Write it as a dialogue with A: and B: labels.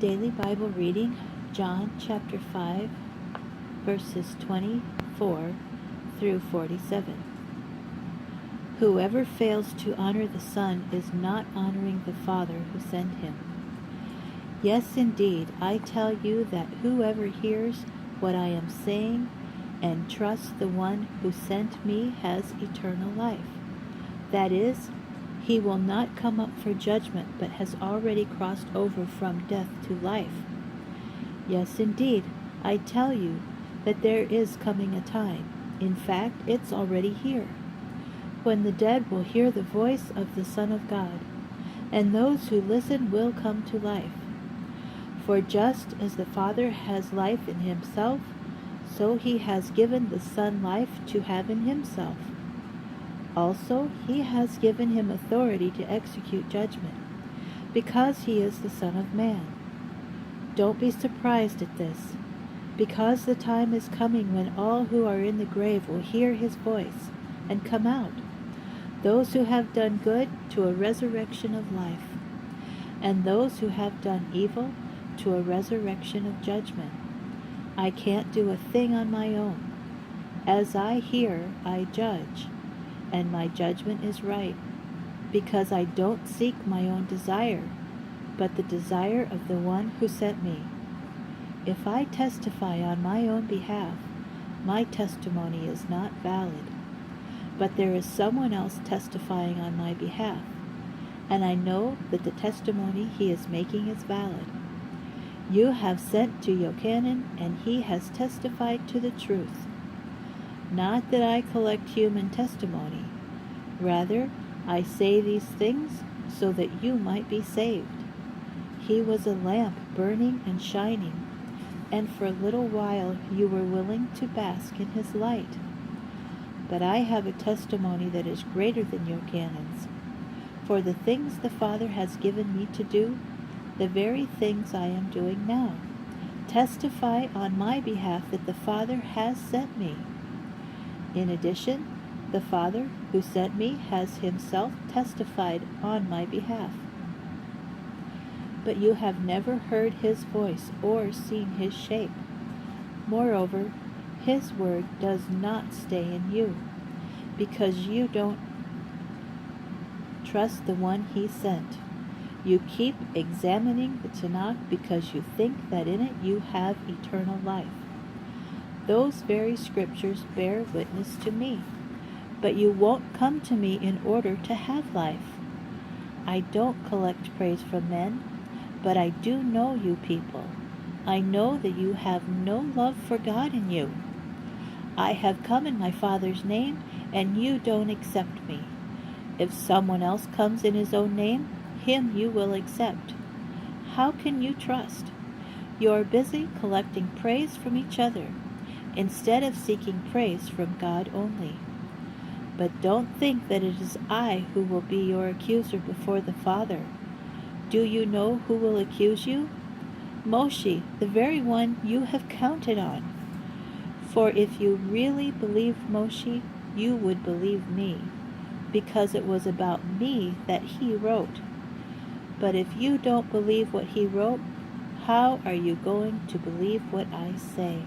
A: Daily Bible reading, John chapter 5, verses 24 through 47. Whoever fails to honor the Son is not honoring the Father who sent him. Yes, indeed, I tell you that whoever hears what I am saying and trusts the one who sent me has eternal life. That is, he will not come up for judgment, but has already crossed over from death to life. Yes, indeed, I tell you that there is coming a time, in fact, it's already here, when the dead will hear the voice of the Son of God, and those who listen will come to life. For just as the Father has life in himself, so he has given the Son life to have in himself. Also, he has given him authority to execute judgment, because he is the Son of Man. Don't be surprised at this, because the time is coming when all who are in the grave will hear his voice and come out, those who have done good to a resurrection of life, and those who have done evil to a resurrection of judgment. I can't do a thing on my own. As I hear, I judge, and my judgment is right, because I don't seek my own desire, but the desire of the one who sent me. If I testify on my own behalf, my testimony is not valid, but there is someone else testifying on my behalf, and I know that the testimony he is making is valid. You have sent to Yochanan, and he has testified to the truth. Not that I collect human testimony. Rather, I say these things so that you might be saved. He was a lamp burning and shining, and for a little while you were willing to bask in his light. But I have a testimony that is greater than Yochanan's. For the things the Father has given me to do, the very things I am doing now, testify on my behalf that the Father has sent me. In addition, the Father who sent me has himself testified on my behalf. But you have never heard his voice or seen his shape. Moreover, his word does not stay in you, because you don't trust the one he sent. You keep examining the Tanakh because you think that in it you have eternal life. Those very scriptures bear witness to me. But you won't come to me in order to have life. I don't collect praise from men, but I do know you people. I know that you have no love for God in you. I have come in my Father's name, and you don't accept me. If someone else comes in his own name, him you will accept. How can you trust? You are busy collecting praise from each other, instead of seeking praise from God only. But don't think that it is I who will be your accuser before the Father. Do you know who will accuse you? Moshe, the very one you have counted on. For if you really believed Moshe, you would believe me, because it was about me that he wrote. But if you don't believe what he wrote, how are you going to believe what I say?